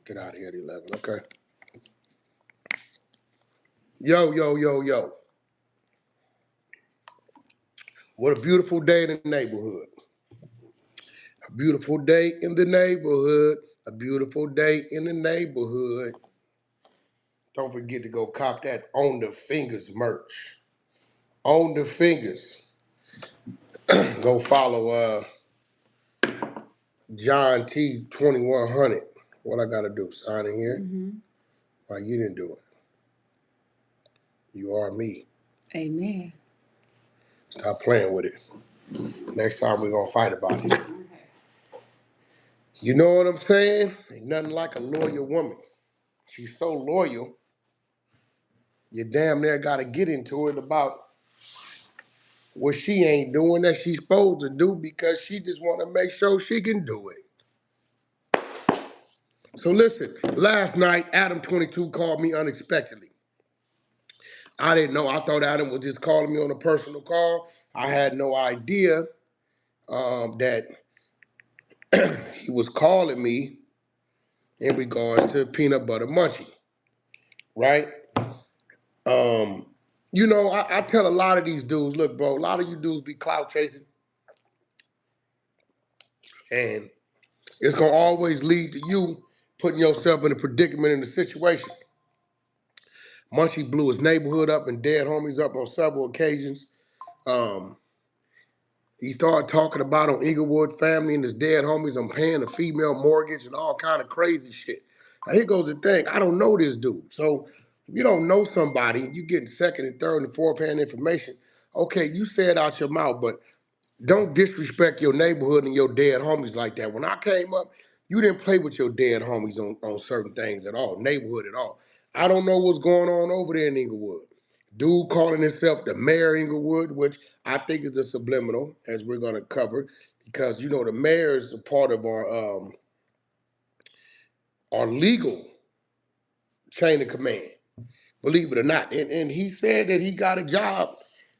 Get out of here at 11, okay? Yo, yo, yo, yo. What a beautiful day in the neighborhood. A beautiful day in the neighborhood. A beautiful day in the neighborhood. Don't forget to go cop that On the Fingers merch. On the Fingers. Go follow John T 2100. What I gotta do? Sign in here? Why you didn't do it? You are me. Amen. Stop playing with it. Next time we're gonna fight about it. You know what I'm saying? Ain't nothing like a loyal woman. She's so loyal, you damn near gotta get into it about what she ain't doing that she's supposed to do because she just wanna make sure she can do it. So listen, last night, Adam 22 called me unexpectedly. I didn't know. I thought Adam was just calling me on a personal call. I had no idea that he was calling me in regards to peanut butter munchie, right? You know, I tell a lot of these dudes, look, bro, a lot of you dudes be clout chasing, and it's gonna always lead to you putting yourself in a predicament in the situation. Munchie blew his neighborhood up and dead homies up on several occasions. Um, he started talking about on Inglewood family and his dead homies on paying a female mortgage and all kind of crazy shit. Now here goes the thing, I don't know this dude. So if you don't know somebody, you getting second and third and fourth hand information, okay, you say it out your mouth, but don't disrespect your neighborhood and your dead homies like that. When I came up, you didn't play with your dead homies on certain things at all, neighborhood at all. I don't know what's going on over there in Inglewood. Dude calling himself the mayor of Inglewood, which I think is a subliminal, as we're going to cover, because, you know, the mayor is a part of our legal chain of command, believe it or not. And he said that he got a job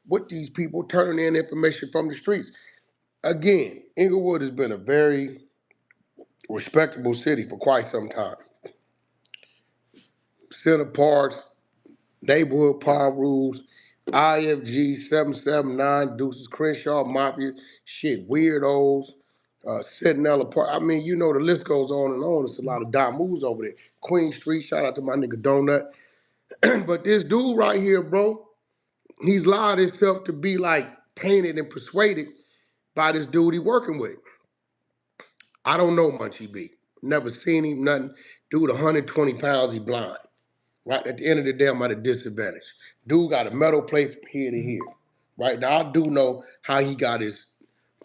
with these people turning in information from the streets. Again, Inglewood has been a very respectable city for quite some time. Center Parks, neighborhood power rules, IFG 779, Deuces Crenshaw Mafia, shit, weirdos, Sentinel Park. I mean, you know, the list goes on and on. It's a lot of moves over there. Queen Street, shout out to my nigga Donut. But this dude right here, bro, he's allowed himself to be like tainted and persuaded by this dude he working with. I don't know Munchie B. Never seen him, nothing. Dude, 120 pounds, he blind. Right? At the end of the day, I'm at a disadvantage. Dude got a metal plate from here to here. Right? Now, I do know how he got his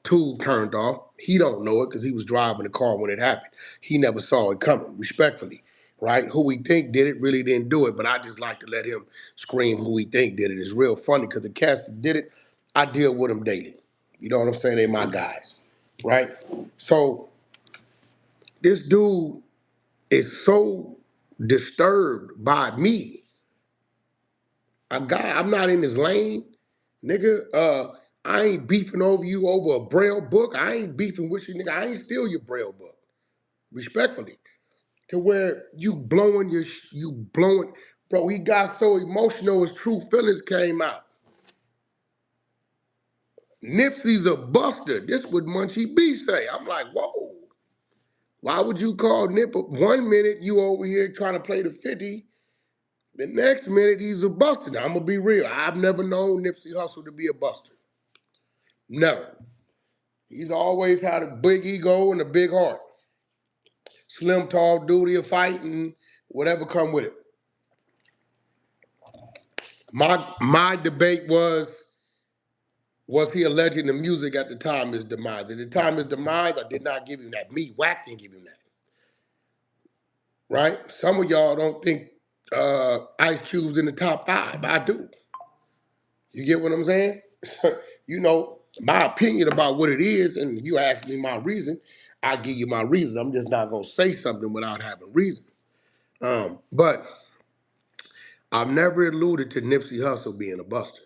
tube turned off. He don't know it because he was driving the car when it happened. He never saw it coming, respectfully. Right? Who we think did it really didn't do it, but I just like to let him scream who we think did it. It's real funny because the cats that did it, I deal with them daily. You know what I'm saying? They my guys. Right? So, this dude is so disturbed by me. A guy, I'm not in his lane. Nigga, I ain't beefing over you over a Braille book. I ain't beefing with you, nigga. I ain't steal your Braille book. Respectfully. To where you blowing, bro, he got so emotional his true feelings came out. Nipsy's a buster. This what Munchie B say. I'm like, whoa. Why would you call Nip? 1 minute you over here trying to play the 50. The next minute he's a buster. Now I'm gonna be real. I've never known Nipsey Hussle to be a buster. Never. He's always had a big ego and a big heart. Slim, tall, duty of fight and whatever come with it. My debate was he alleging the music at the time of his demise? At the time of his demise, I did not give him that. Me, Wack didn't give him that. Right? Some of y'all don't think Ice Cube's in the top 5. I do. You get what I'm saying? You know, my opinion about what it is, and you ask me my reason, I give you my reason. I'm just not gonna say something without having reason. But I've never alluded to Nipsey Hussle being a buster.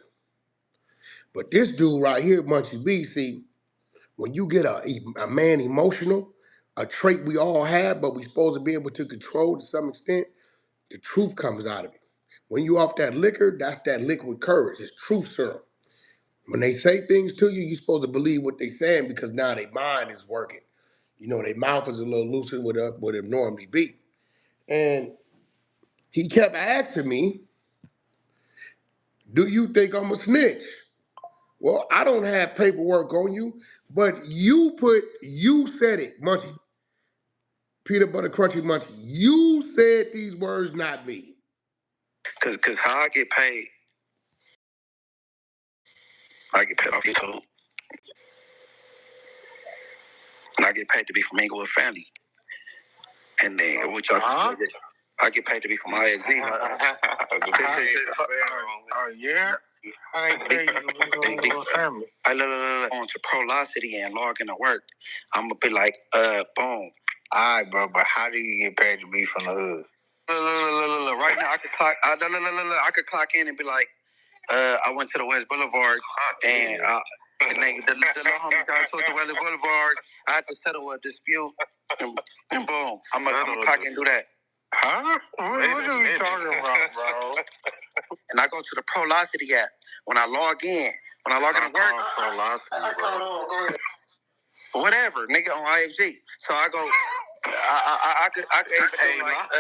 But this dude right here, Munchie B, see, when you get a man emotional, a trait we all have, but we supposed to be able to control to some extent. The truth comes out of it. When you off that liquor, that's that liquid courage. It's truth serum. When they say things to you, you're supposed to believe what they're saying because now their mind is working. You know, their mouth is a little looser than what it normally be. And he kept asking me, do you think I'm a snitch? Well, I don't have paperwork on you, but you said it, Munchie, peanut butter crunchy Munchie. You said these words, not me. Cause how I get paid off YouTube, and I get paid to be from Inglewood family. And then which I get paid to be from ISD. Oh yeah. I ain't paid you to be from Inglewood family. I look on to Prolocity and log into work. I'm gonna be like, boom. Alright, bro, but how do you get paid to be from the hood? Look. Right now I could clock. I could clock in and be like, I went to the West Boulevard and the little homies got to the West Boulevard. I had to settle a dispute and boom, I'm gonna clock and do that. Huh? What are you talking about, bro? And I go to the Prolocity app when I log in. When I log in to work, Prolocity, bro. Whatever, nigga on IFG. So I go. I could do like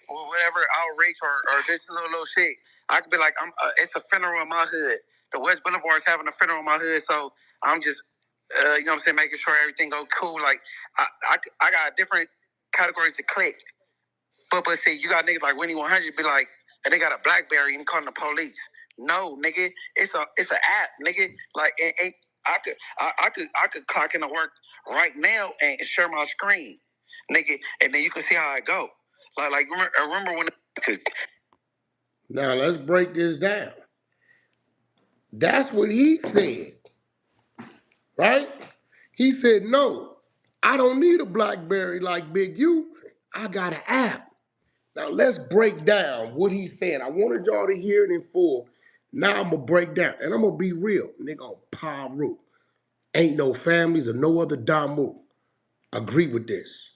whatever outreach or this little shit. I could be like, it's a funeral in my hood. The West Boulevard is having a funeral in my hood, so I'm just, you know what I'm saying, making sure everything goes cool. Like I got different categories to click. But see, you got niggas like Winnie 100 be like, and they got a BlackBerry and calling the police. No, nigga, it's an app, nigga. Like, and I could clock into work right now and share my screen, nigga, and then you can see how I go. Like remember when? Now let's break this down. That's what he said, right? He said, no, I don't need a BlackBerry like Big U. I got an app. Now let's break down what he said. I wanted y'all to hear it in full. Now I'm gonna break down, and I'm gonna be real, nigga. On Paru, ain't no families or no other Damu. Agree with this.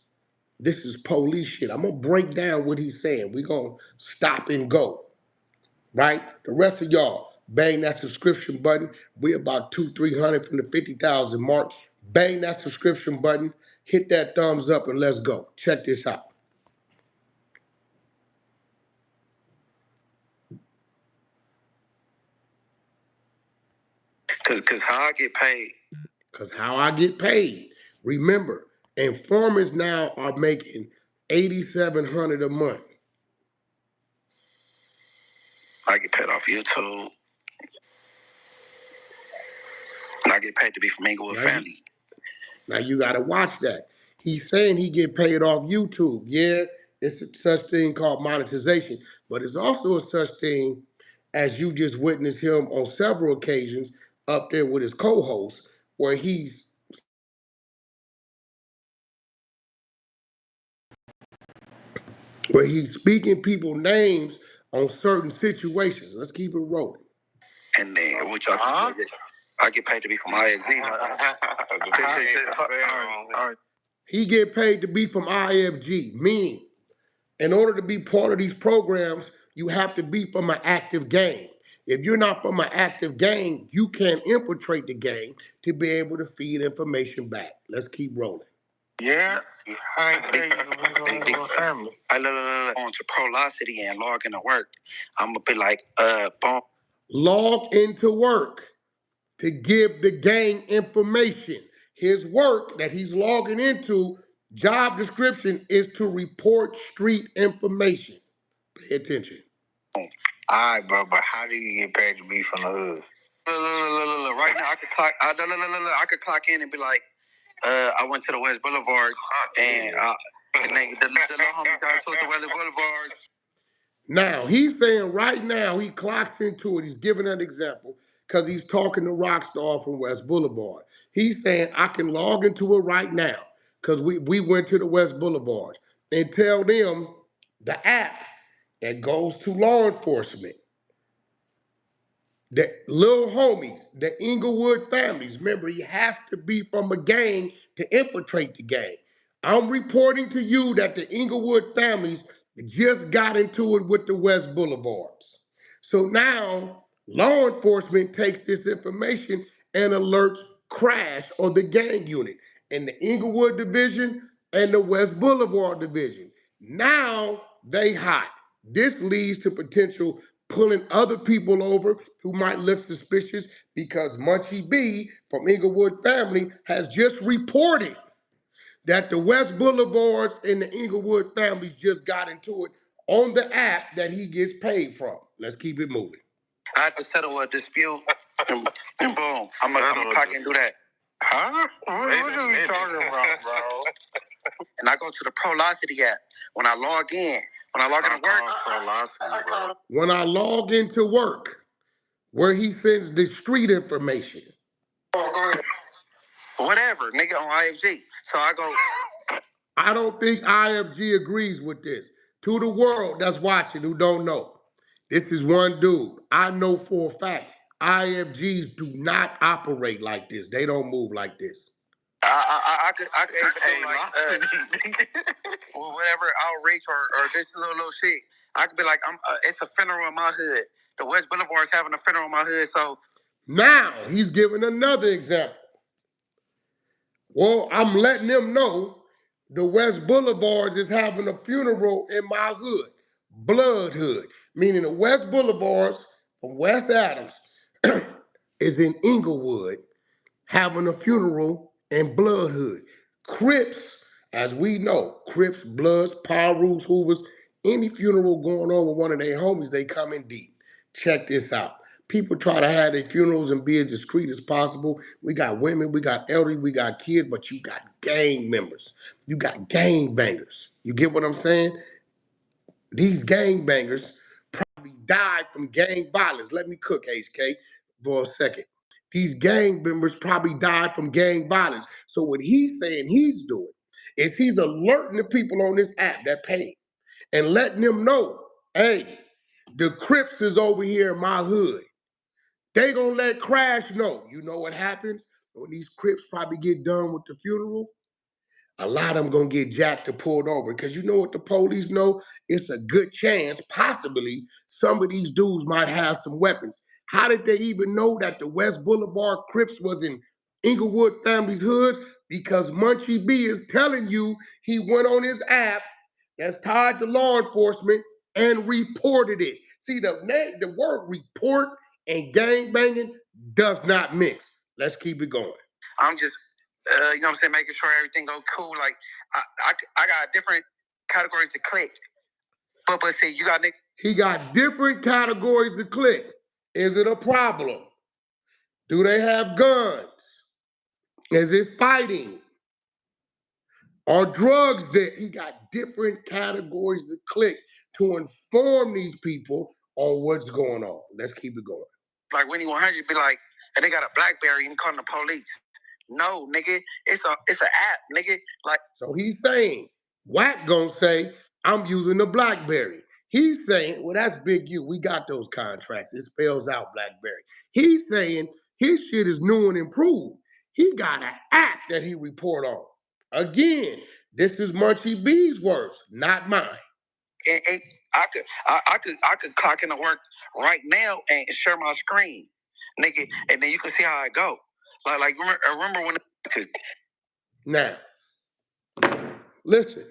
This is police shit. I'm gonna break down what he's saying. We gonna stop and go, right? The rest of y'all, bang that subscription button. We're about 200-300 from the 50,000 mark. Bang that subscription button. Hit that thumbs up and let's go. Check this out. Cause how I get paid. Cause how I get paid. Remember, informers now are making $8,700 a month. I get paid off YouTube. And I get paid to be from Inglewood family. Now you gotta watch that. He's saying he get paid off YouTube. Yeah, it's a such thing called monetization, but it's also a such thing as you just witnessed him on several occasions up there with his co-host, where he's speaking people names on certain situations. Let's keep it rolling. And then which I get paid to be from IFG. He get paid to be from IFG, meaning in order to be part of these programs, you have to be from an active gang. If you're not from an active gang, you can't infiltrate the gang to be able to feed information back. Let's keep rolling. Yeah, I ain't paid you to be family. I love on to Prolocity and log into work. I'm gonna be like, boom. Log into work to give the gang information. His work that he's logging into, job description, is to report street information. Pay attention. All right, bro, but how do you get paid to be from the hood? Look. Right now, I could clock in and be like, I went to the West Boulevard and the little homies got to the West Boulevard. Now, he's saying right now, he clocks into it. He's giving an example because he's talking to Rockstar from West Boulevard. He's saying, I can log into it right now because we went to the West Boulevard and tell them the app that goes to law enforcement. The little homies, the Inglewood families. Remember, he has to be from a gang to infiltrate the gang. I'm reporting to you that the Inglewood families just got into it with the West Boulevards. So now law enforcement takes this information and alerts Crash or the gang unit in the Inglewood division and the West Boulevard division. Now they hot. This leads to potential pulling other people over who might look suspicious because Munchie B from Inglewood family has just reported that the West Boulevards and the Inglewood families just got into it on the app that he gets paid from. Let's keep it moving. I had to settle a dispute, and boom, I'm gonna clock and do that. Huh? What are you talking about, bro? And I go to the Prolocity app. When I log in to work, when I log into work, where he sends the street information. Oh, go ahead. Whatever, nigga, on IFG. So I go. I don't think IFG agrees with this. To the world that's watching who don't know, this is one dude. I know for a fact IFGs do not operate like this. They don't move like this. I could do like well, whatever outreach or this little shit. I could be like, it's a funeral in my hood. The West Boulevard is having a funeral in my hood, so now he's giving another example. Well, I'm letting them know the West Boulevards is having a funeral in my hood, Blood Hood, meaning the West Boulevards from West Adams is in Inglewood having a funeral in Blood Hood. Crips, as we know, Crips, Bloods, Pirus, Hoovers, any funeral going on with one of their homies, they come in deep. Check this out. People try to have their funerals and be as discreet as possible. We got women, we got elderly, we got kids, but you got gang members. You got gang bangers. You get what I'm saying? These gang bangers probably died from gang violence. Let me cook, HK, for a second. These gang members probably died from gang violence. So what he's saying he's doing is he's alerting the people on this app that pay and letting them know, hey, the Crips is over here in my hood. They gonna let Crash know. You know what happens when these Crips probably get done with the funeral? A lot of them gonna get jacked or pulled over because you know what the police know? It's a good chance, possibly, some of these dudes might have some weapons. How did they even know that the West Boulevard Crips was in Inglewood family's hoods? Because Munchie B is telling you he went on his app that's tied to law enforcement and reported it. See, the word report and gang banging does not mix. Let's keep it going. I'm just you know what I'm saying, making sure everything go cool. Like I got different categories to click. But see, you got he got different categories to click. Is it a problem? Do they have guns? Is it fighting? Are drugs there? He got different categories to click to inform these people on what's going on. Let's keep it going. Like Winnie 100 be like, and they got a BlackBerry and calling the police. No, nigga, it's an app, nigga. Like, so he's saying, Wack gonna say, I'm using the BlackBerry. He's saying, well, that's Big U. We got those contracts. It spells out BlackBerry. He's saying his shit is new and improved. He got an app that he report on. Again, this is Munchie B's words, not mine. And I could clock into work right now and share my screen, nigga, and then you can see how I go. Like remember when? Now, listen.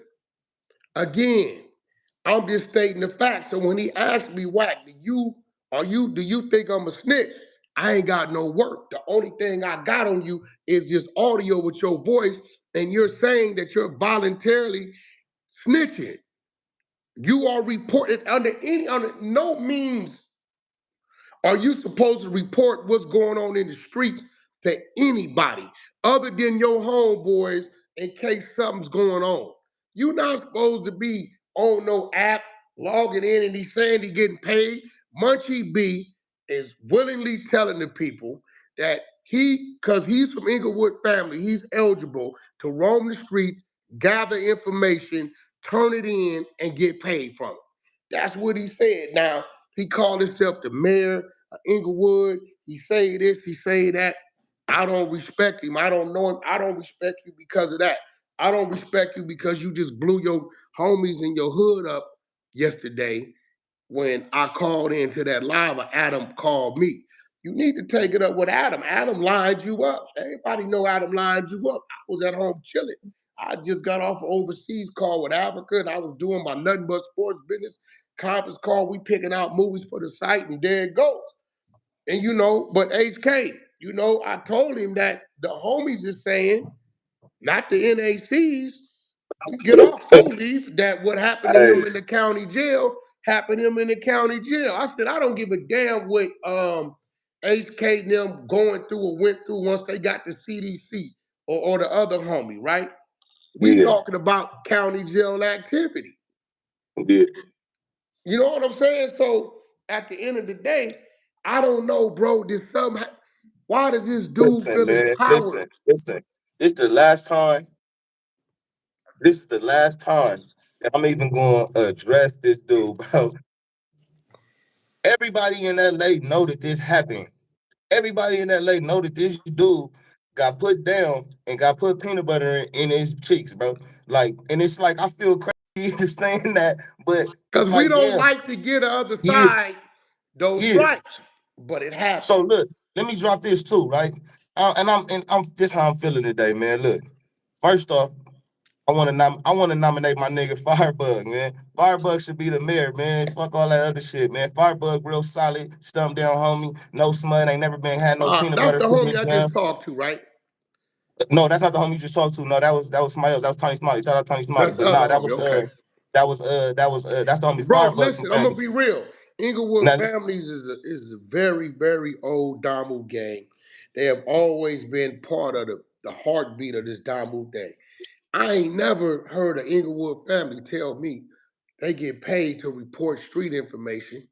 Again, I'm just stating the facts. So when he asked me, Wack, do you think I'm a snitch? I ain't got no work. The only thing I got on you is this audio with your voice, and you're saying that you're voluntarily snitching. You are reported under no means are you supposed to report what's going on in the streets to anybody other than your homeboys in case something's going on? You're not supposed to be on no app logging in and he's saying he's getting paid. Munchie B is willingly telling the people that because he's from Inglewood family, he's eligible to roam the streets, gather information, turn it in, and get paid from it. That's what he said. Now, he called himself the mayor Inglewood. He say this, he say that. I don't respect him. I don't know him. I don't respect you because of that. I don't respect you because you just blew your homies in your hood up yesterday when I called into that live. Adam called me. You need to take it up with Adam. Adam lined you up. Everybody know Adam lined you up. I was at home chilling. I just got off an overseas call with Africa, and I was doing my nothing but sports business conference call. We picking out movies for the site, and there it goes. And but HK, I told him that the homies is saying, not the NACs, get off full leaf, that what happened to Hey, him in the county jail happened to him in the county jail. I said, I don't give a damn what HK and them going through or went through once they got the CDC or the other homie, right? We yeah, talking about county jail activity. yeah. You know what I'm saying? So at the end of the day, I don't know, bro. Why does this dude Listen, feel man. empowered? Listen. This the last time. This is the last time that I'm even going to address this dude, bro. Everybody in LA know that this happened. Everybody in LA know that this dude got put down and got put peanut butter in his cheeks, bro. Like, and it's like I feel crazy to saying that, but it's Because we like, don't damn, like to get the other yeah, side those yeah. stripes, but it So happened. look, let me drop this too, right? And I'm this how I'm feeling today, man. Look, first off, I want to nominate my nigga Firebug, man. Firebug should be the mayor, man. Fuck all that other shit, man. Firebug real solid, stump down homie, no smut, ain't never been had no peanut That's butter the put in homie his I just mouth. talked to, right? No, that's not the homie you just talked to. No, that was somebody else. That was Tony Smiley. Shout out Tony Smiley. That's the But other nah, homie. Okay. that's the homie Bro, Firebug from listen, I'm gonna Families. be real. Inglewood Now Families is a very, very old Damu gang. They have always been part of the heartbeat of this Damu thing. I ain't never heard an Inglewood family tell me they get paid to report street information.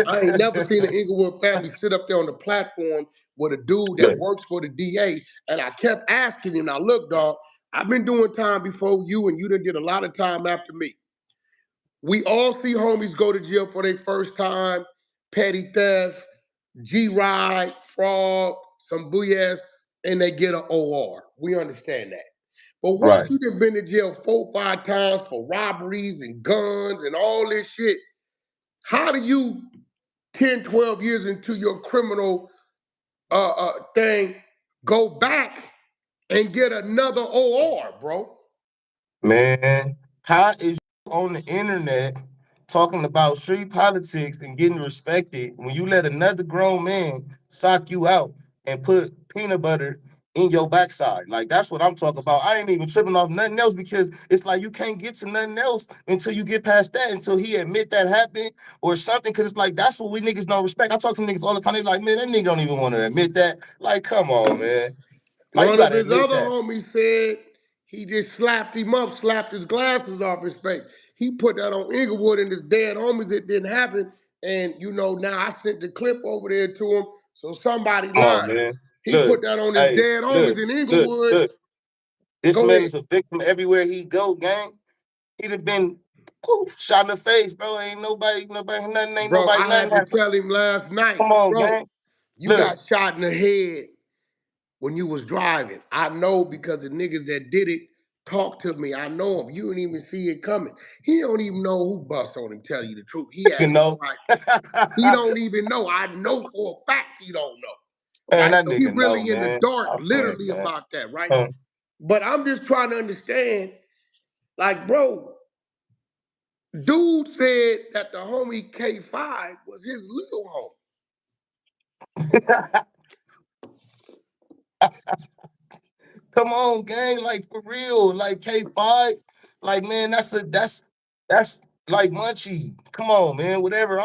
I ain't never seen an Inglewood family sit up there on the platform with a dude that look, works for the DA. And I kept asking him, now look, dog, I've been doing time before you, and you done did a lot of time after me. We all see homies go to jail for their first time, petty theft, G-ride, fraud, some BS, and they get an OR. We understand that. But once right, you done been to jail 4, 5 times for robberies and guns and all this shit, how do you 10, 12 years into your criminal thing go back and get another OR, bro? man. How is you on the internet talking about street politics and getting respected when you let another grown man sock you out and put peanut butter in your backside? Like that's what I'm talking about. I ain't even tripping off nothing else because it's like you can't get to nothing else until you get past that, until he admit that happened or something. Cause it's like that's what we niggas don't respect. I talk to niggas all the time. They like, man, that nigga don't even want to admit that. Like, come on, man. Like you One of gotta his admit other that. homies said he just slapped him up, slapped his glasses off his face. He put that on Inglewood and his dead homies. It didn't happen. And now I sent the clip over there to him. So somebody Come on, lying. man. He Look, put that on his hey, dead homies in Inglewood. look. This Go man ahead. is a victim everywhere he go, gang. He'd have been shot in the face, bro. Ain't Bro, nobody, I nothing had to happened. tell him last night, Come on, bro, gang. you Look, got shot in the head when you was driving. I know because the niggas that did it talked to me. I know him. You didn't even see it coming. He don't even know who bust on him, tell you the truth. He you has know. no idea. He don't even know. I know for a fact he don't know. Man, Right? that So he nigga know, really in the man. dark, Stop playing, literally man. about that, right? Huh. But I'm just trying to understand, like, bro, dude said that the homie K5 was his little homie. Come on, gang. Like for real. Like K5. Like, man, that's like Munchie. Come on, man. Whatever.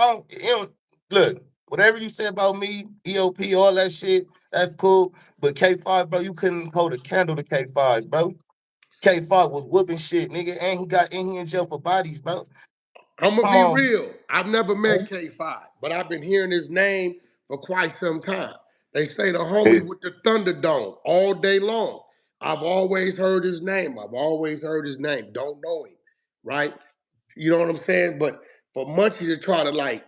Look, whatever you say about me, EOP, all that shit, that's cool. But K5, bro, you couldn't hold a candle to K5, bro. K5 was whooping shit, nigga, and he in jail for bodies, bro. I'm gonna Come be on. real. I've never Man. met K5, but I've been hearing his name for quite some time. They say the Yeah. homie with the Thunderdome all day long. I've always heard his name. I've always heard his name. Don't know him, right? You know what I'm saying? But for Munchie to try to like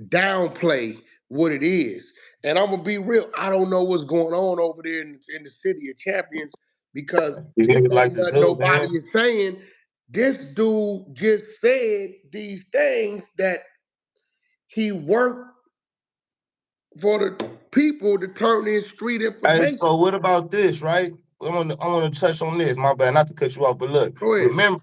downplay what it is. And I'm gonna be real. I don't know what's going on over there in the city of champions because These this niggas like ain't to nothing do, nobody man. is saying. This dude just said these things that he worked for the people to turn in street Hey, information. so what about this, right? I want to touch on this. My bad, not to cut you off, but look, Go ahead. remember,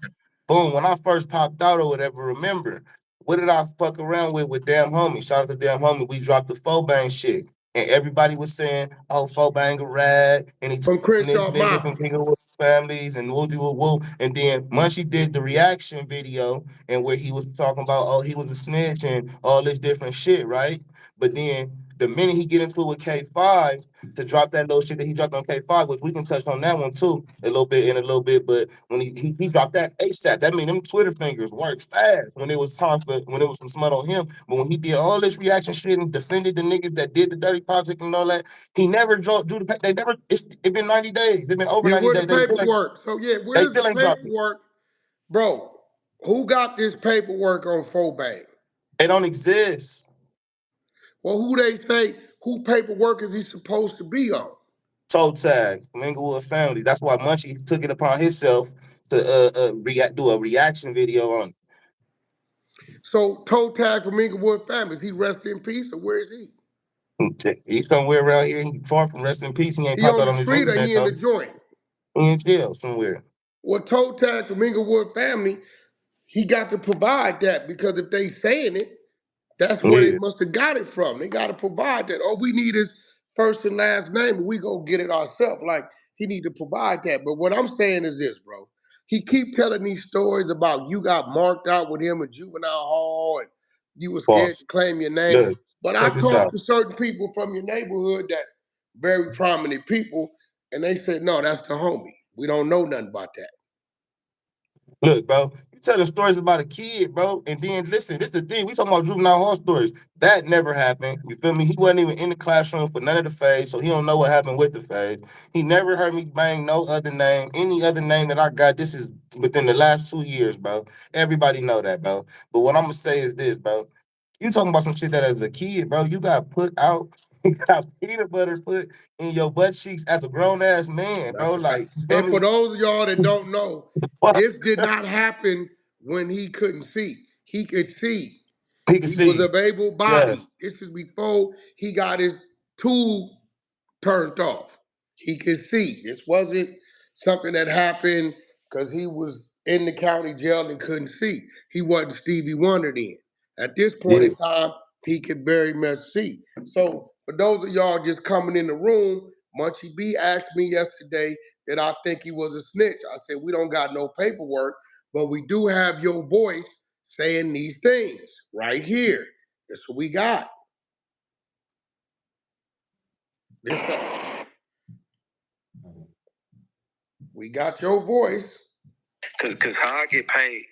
boom, when I first popped out or whatever, remember, what did I fuck around with Damn Homie? Shout out to Damn Homie. We dropped the faux bang shit. And everybody was saying, oh, faux bang a rad, and he From taking this Crenshaw nigga from Mafia. people with families and woo woo woo. And then Munchie did the reaction video and where he was talking about, oh, he was a snitch and all this different shit, right? But then the minute he get into it with K5, to drop that little shit that he dropped on K5, which we can touch on that one too a little bit in a little bit. But when he dropped that ASAP, that mean them Twitter fingers worked fast when it was time for when it was some smut on him. But when he did all this reaction shit and defended the niggas that did the dirty politics and all that, he never drew the they never. It been 90 days. It been over Yeah, 90 where the days. paperwork? So yeah, They where's the still ain't dropped it. paperwork? Bro, who got this paperwork on Fobang? It don't exist. Well, who they say, who paperwork is he supposed to be on? Toe tag from Inglewood family. That's why Munchie took it upon himself to do a reaction video on it. So toe tag from Inglewood family, is he rest in peace or where is he? He's somewhere around here. He far from rest in peace. He ain't He popped on out the on his street or internet he in though. the joint? He in jail somewhere. Well, toe tag from Inglewood family, he got to provide that because if they saying it, that's where they Yeah. must have got it from. They got to provide that. All we need is first and last name, and we go get it ourselves. Like he need to provide that. But what I'm saying is this, bro. He keep telling these stories about you got marked out with him in juvenile hall and you was scared to Boss. claim your name. Look, But I check this talked out. to certain people from your neighborhood that very prominent people, and they said, no, that's the homie. We don't know nothing about that. Look, bro, you telling stories about a kid, bro, and then listen, this is the thing. We talking about juvenile hall stories. That never happened. You feel me? He wasn't even in the classroom for none of the phase, so he don't know what happened with the phase. He never heard me bang no other name. Any other name that I got, this is within the last 2 years, bro. Everybody know that, bro. But what I'm gonna say is this, bro. You talking about some shit that as a kid, bro, you got put out, you got peanut butter put in your butt cheeks as a grown ass man, That's bro. a fact. Like, you feel And for me? those of y'all that don't know, What? this did not happen when he couldn't see. He could see. He can He was see. of able Yeah. body. This is before he got his tube turned off. He could see. This wasn't something that happened because he was in the county jail and couldn't see. He wasn't Stevie Wonder then. At this point Yeah. in time, he could very much see. So for those of y'all just coming in the room, Munchie B asked me yesterday that I think he was a snitch. I said, we don't got no paperwork, but we do have your voice saying these things right here. That's what we got. We got your voice. Cause how I get paid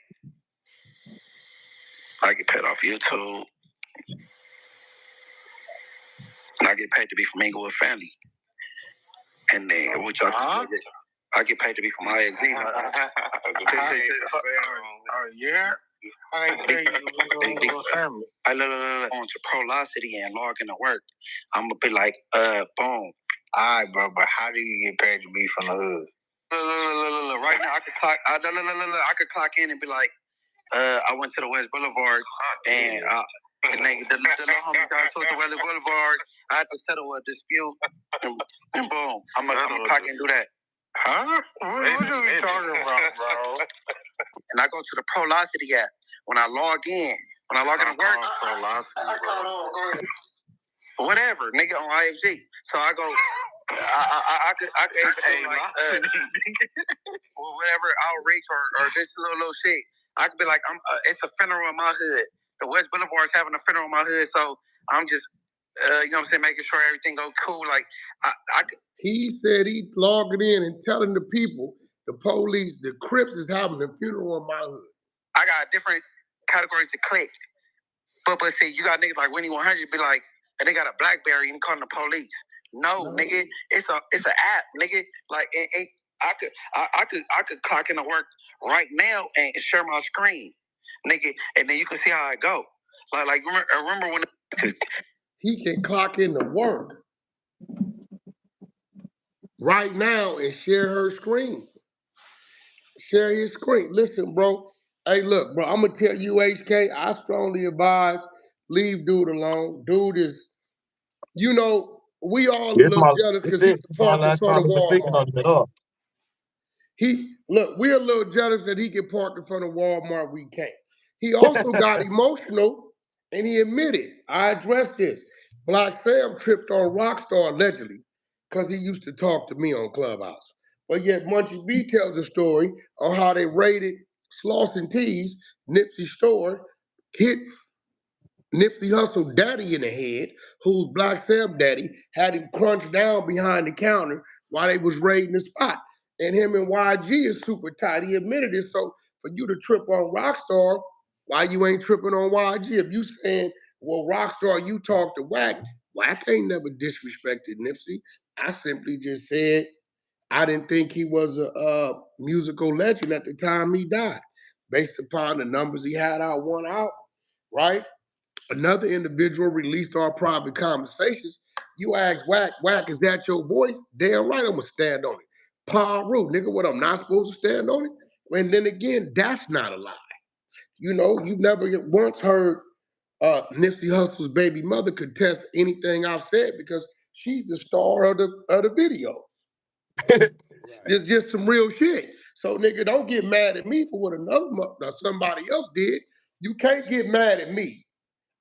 off YouTube, and I get paid to be from Inglewood family. And then which I get paid to be from IXZ. Yeah. I ain't pay you family. I look on to Prolocity and log into work. I'm gonna be like, boom. Alright, bro, but how do you get paid to be from the hood? Look. Right now I could clock I could clock in and be like, I went to the West Boulevard and the little homie got to the West Boulevard. I had to settle a dispute and boom. I'm gonna clock and do that. Huh? What are you talking about, bro? And I go to the Prolocity app. When I log in to work, whatever, nigga on IFG. So I go, I could do like whatever outreach or this little shit. I could be like, it's a funeral in my hood. The West Boulevard is having a funeral in my hood, so I'm just, you know what I'm saying, making sure everything go cool. Like, I could. He said he logging in and telling the people, the police, the Crips is having a funeral in my hood. I got different categories to click. But see, you got niggas like Winnie 100 be like, and they got a BlackBerry and calling the police. No, nigga, it's an app, nigga. Like, I could clock into work right now and share my screen, nigga, and then you can see how I go. Like remember when he can clock into work right now and share her screen. Share his screen. Listen, bro. Hey, look, bro. I'm gonna tell you, HK. I strongly advise leave dude alone. Dude is, we all a It's little my jealous it's because he it. can It's my park in last front time of ever speaking Walmart. on it at all. We're a little jealous that he can park in front of Walmart. We can't. He also got emotional and he admitted, I addressed this. Black Sam tripped on Rockstar allegedly because he used to talk to me on Clubhouse. But yet Munchie B tells a story on how they raided Slauson T's, Nipsey store, hit Nipsey Hussle daddy in the head, who's Black Sam daddy, had him crunched down behind the counter while they was raiding the spot. And him and YG is super tight. He admitted it. So for you to trip on Rockstar, why you ain't tripping on YG? If you saying, well, Rockstar, you talk to Wack, Wack ain't never disrespected Nipsey. I simply just said I didn't think he was a musical legend at the time he died, based upon the numbers he had out, one out, right? Another individual released our private conversations. You ask Wack, Wack, is that your voice? Damn right, I'm gonna stand on it. Paru, nigga, what I'm not supposed to stand on it? And then again, that's not a lie. You've never once heard Nipsey Hussle's baby mother contest anything I've said because she's the star of the videos. It's just some real shit. So nigga, don't get mad at me for what somebody else did. You can't get mad at me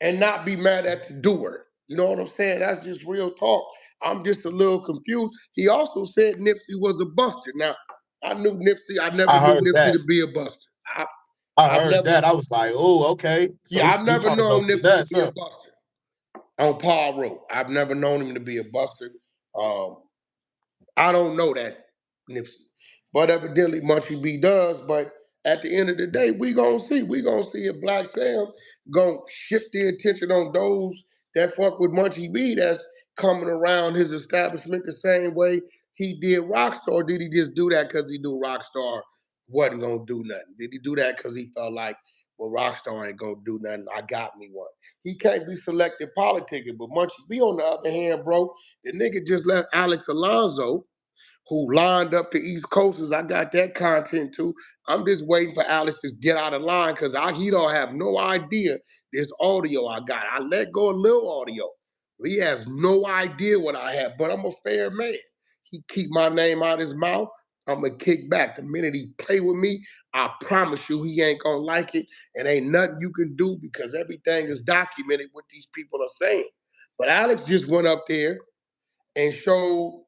and not be mad at the doer. You know what I'm saying? That's just real talk. I'm just a little confused. He also said Nipsey was a buster. Now, I knew Nipsey. I never I knew heard Nipsey that. to be a buster. I I've heard never, that. I was like, oh, okay. So yeah, I've he never trying to go known see Nipsey to that, be a huh? buster on Paul Road. I've never known him to be a buster. Um, I don't know that Nipsey, but evidently Munchie B does. But at the end of the day, we gonna see. We gonna see if Black Sam gonna shift the attention on those that fuck with Munchie B that's coming around his establishment the same way he did Rockstar. Or did he just do that because he knew Rockstar wasn't gonna do nothing? Did he do that because he felt like, well, Rockstar ain't gonna do nothing? I got me one. He can't be selective politicking. But Munchie B, on the other hand, bro, the nigga just left Alex Alonso, who lined up the East Coasters. I got that content too. I'm just waiting for Alex to get out of line because he don't have no idea this audio I got. I let go a little audio. He has no idea what I have, but I'm a fair man. He keep my name out his mouth. I'm gonna kick back. The minute he play with me, I promise you he ain't gonna like it, and ain't nothing you can do because everything is documented what these people are saying. But Alex just went up there and showed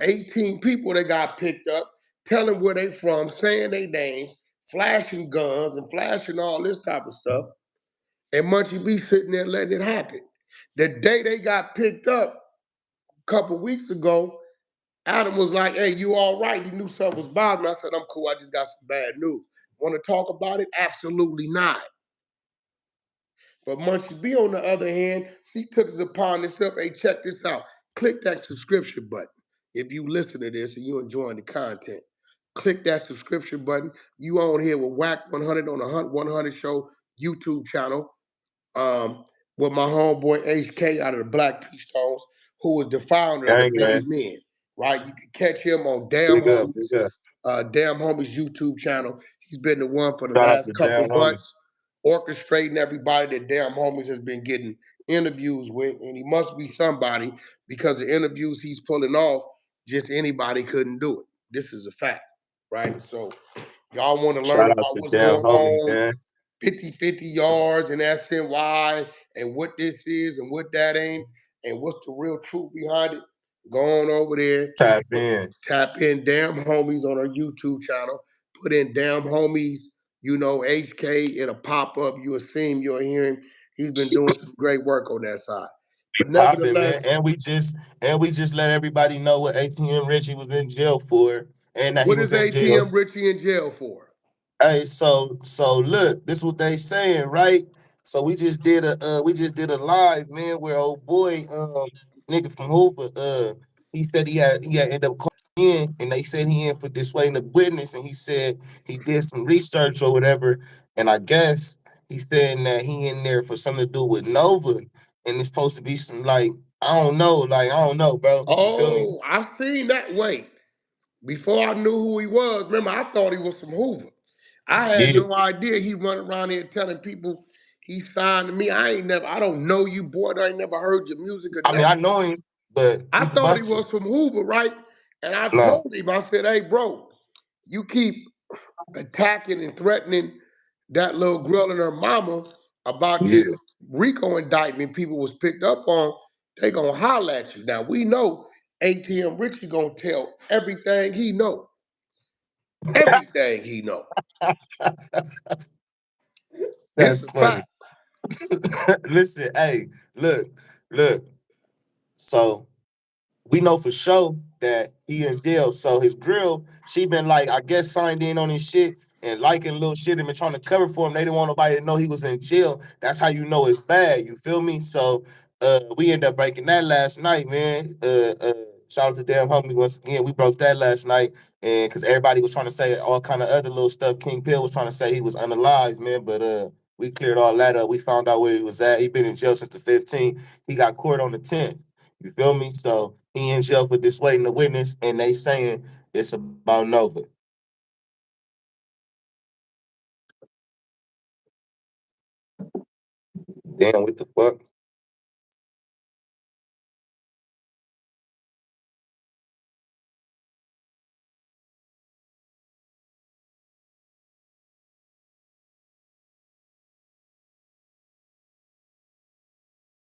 18 people that got picked up, telling where they from, saying their names, flashing guns and flashing all this type of stuff. And Munchie B sitting there letting it happen. The day they got picked up a couple weeks ago, Adam was like, hey, you all right? He knew something was bothering me. I said, I'm cool. I just got some bad news. Want to talk about it? Absolutely not. But Munchie B, on the other hand, he took it upon himself. Hey, check this out. Click that subscription button. If you listen to this and you enjoying the content, click that subscription button. You on here with Wack 100 on the 100 Show YouTube channel, um, with my homeboy HK out of the Black Peach Stones, who was the founder of the Gang, Many man. Men, right? You can catch him on Damn Big up, Homies, big up. Damn Homies YouTube channel. He's been the one for the Shout out last to couple Down Homie. months, orchestrating everybody that Damn Homies has been getting interviews with, and he must be somebody because the interviews he's pulling off, just anybody couldn't do it. This is a fact, right? So y'all want to learn Shout out about to what's Down going Homie, on, man. 50-50 yards and SNY and what this is and what that ain't and what's the real truth behind it. Go on over there, Tap in. tap in Damn Homies on our YouTube channel, put in Damn Homies, HK, it'll pop up. You'll see him, you'll hear him. He's been doing some great work on that side. He But popping, nevertheless, man. And we just let everybody know what ATM Richie was in jail for, and that he what was is in jail. ATM Richie in jail for? Hey, so look, this is what they saying, right? So we just did a live, man, where old boy, nigga from Hoover, he said he had ended up calling in, and they said he in for dissuading the witness, and he said he did some research or whatever, and I guess he said that he in there for something to do with Nova, and it's supposed to be some like I don't know, bro. You feel me? Oh, I seen that. Wait, before I knew who he was, remember I thought he was from Hoover. I had Yeah. no idea he run around here telling people he signed to me. I don't know you, boy. I ain't never heard your music or I mean, nothing. I know him, but I people thought he bust was him. from Hoover, right? And I No. told him, I said, hey, bro, you keep attacking and threatening that little girl and her mama about Yeah. this RICO indictment people was picked up on, they gonna holler at you. Now we know ATM Richie gonna tell everything he know. Everything he know. This That's is funny. fact. Listen, hey, look. So we know for sure that he in jail. So his girl, she been like, I guess signed in on his shit and liking little shit and been trying to cover for him. They didn't want nobody to know he was in jail. That's how you know it's bad. You feel me? So we ended up breaking that last night, man. Shout out to damn homie once again. We broke that last night, and because everybody was trying to say all kind of other little stuff. King Pill was trying to say he was unalive, man. But we cleared all that up. We found out where he was at. He been in jail since the 15th. He got court on the 10th. You feel me? So he in jail for dissuading the witness, and they saying it's about Nova. Damn, what the fuck?